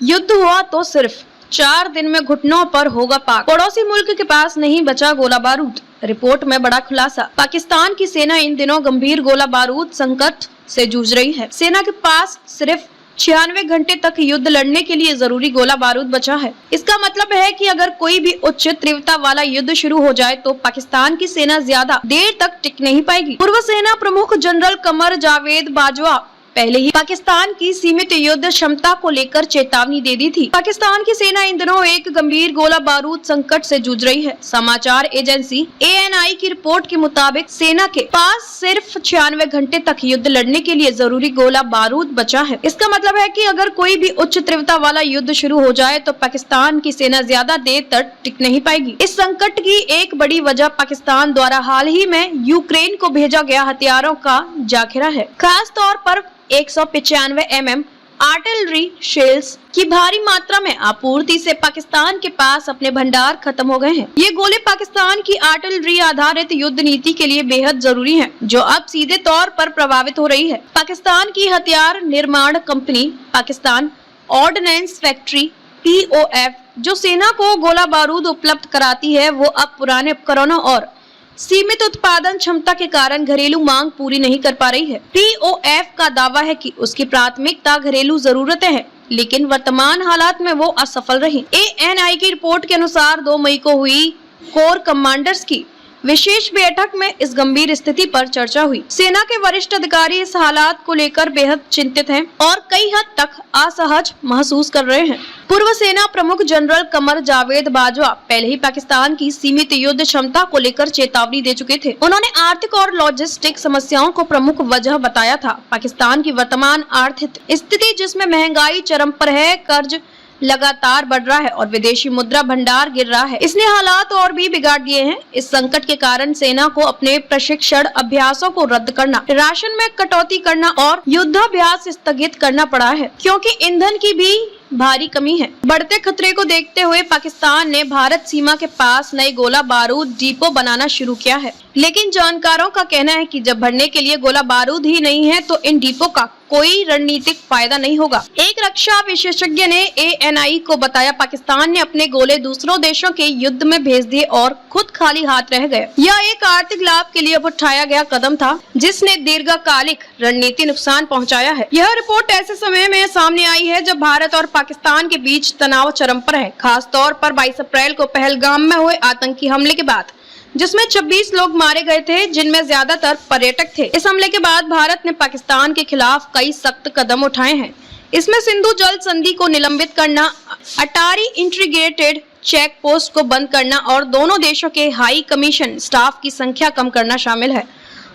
युद्ध हुआ तो सिर्फ 4 दिन में घुटनों पर होगा पाक। पड़ोसी मुल्क के पास नहीं बचा गोला बारूद। रिपोर्ट में बड़ा खुलासा। पाकिस्तान की सेना इन दिनों गंभीर गोला बारूद संकट से जूझ रही है। सेना के पास सिर्फ 96 घंटे तक युद्ध लड़ने के लिए जरूरी गोला बारूद बचा है। इसका मतलब है कि अगर कोई भी उच्च तीव्रता वाला युद्ध शुरू हो जाए तो पाकिस्तान की सेना ज्यादा देर तक टिक नहीं पाएगी। पूर्व सेना प्रमुख जनरल कमर जावेद बाजवा पहले ही पाकिस्तान की सीमित युद्ध क्षमता को लेकर चेतावनी दे दी थी। पाकिस्तान की सेना इन दिनों एक गंभीर गोला बारूद संकट से जूझ रही है। समाचार एजेंसी ANI की रिपोर्ट के मुताबिक सेना के पास सिर्फ 96 घंटे तक युद्ध लड़ने के लिए जरूरी गोला बारूद बचा है। इसका मतलब है कि अगर कोई भी उच्च तीव्रता वाला युद्ध शुरू हो जाए तो पाकिस्तान की सेना ज्यादा देर तक टिक नहीं पाएगी। इस संकट की एक बड़ी वजह पाकिस्तान द्वारा हाल ही में यूक्रेन को भेजा गया हथियारों का जाखिरा है। खास तौर पर 195 mm आर्टिलरी शेल्स की भारी मात्रा में आपूर्ति से पाकिस्तान के पास अपने भंडार खत्म हो गए हैं। ये गोले पाकिस्तान की आर्टिलरी आधारित युद्ध नीति के लिए बेहद जरूरी हैं, जो अब सीधे तौर पर प्रभावित हो रही है। पाकिस्तान की हथियार निर्माण company Pakistan ordnance factory POF जो सेना को गोला बारूद उपलब्ध कराती है, वो अब पुराने उपकरणों और सीमित उत्पादन क्षमता के कारण घरेलू मांग पूरी नहीं कर पा रही है। POF का दावा है कि उसकी प्राथमिकता घरेलू जरूरतें हैं, लेकिन वर्तमान हालात में वो असफल रही। ANI की रिपोर्ट के अनुसार 2 मई को हुई कोर कमांडर्स की विशेष बैठक में इस गंभीर स्थिति पर चर्चा हुई। सेना के वरिष्ठ अधिकारी इस हालात को लेकर बेहद चिंतित हैं और कई हद तक असहज महसूस कर रहे हैं। पूर्व सेना प्रमुख जनरल कमर जावेद बाजवा पहले ही पाकिस्तान की सीमित युद्ध क्षमता को लेकर चेतावनी दे चुके थे। उन्होंने आर्थिक और लॉजिस्टिक समस्याओं को प्रमुख वजह बताया था। पाकिस्तान की वर्तमान आर्थिक स्थिति, जिसमें महंगाई चरम पर है, कर्ज लगातार बढ़ रहा है और विदेशी मुद्रा भंडार गिर रहा है, इसने हालात और भी बिगाड़ दिए हैं। इस संकट के कारण सेना को अपने प्रशिक्षण अभ्यासों को रद्द करना, राशन में कटौती करना और युद्धाभ्यास स्थगित करना पड़ा है, क्योंकि ईंधन की भी भारी कमी है। बढ़ते खतरे को देखते हुए पाकिस्तान ने भारत सीमा के पास नए गोला बारूद डिपो बनाना शुरू किया है, लेकिन जानकारों का कहना है कि जब भरने के लिए गोला बारूद ही नहीं है तो इन डिपो का कोई रणनीतिक फायदा नहीं होगा। एक रक्षा विशेषज्ञ ने ANI को बताया, पाकिस्तान ने अपने गोले दूसरों देशों के युद्ध में भेज दिए और खुद खाली हाथ रह गए। यह एक आर्थिक लाभ के लिए उठाया गया कदम था, जिसने दीर्घकालिक रणनीति नुकसान पहुंचाया है। यह रिपोर्ट ऐसे समय में सामने आई है जब भारत और पाकिस्तान के बीच तनाव चरम पर है, खास तौर पर 22 अप्रैल को पहलगाम में हुए आतंकी हमले के बाद, जिसमें 26 लोग मारे गए थे, जिनमें ज्यादातर पर्यटक थे। इस हमले के बाद भारत ने पाकिस्तान के खिलाफ कई सख्त कदम उठाए हैं। इसमें सिंधु जल संधि को निलंबित करना, अटारी इंटीग्रेटेड चेक पोस्ट को बंद करना और दोनों देशों के हाई कमीशन स्टाफ की संख्या कम करना शामिल है।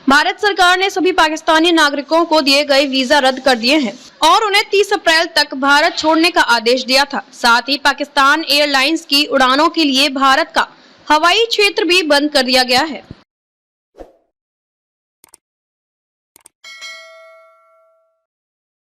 भारत सरकार ने सभी पाकिस्तानी नागरिकों को दिए गए वीजा रद्द कर दिए हैं और उन्हें 30 अप्रैल तक भारत छोड़ने का आदेश दिया था। साथ ही पाकिस्तान एयरलाइंस की उड़ानों के लिए भारत का हवाई क्षेत्र भी बंद कर दिया गया है।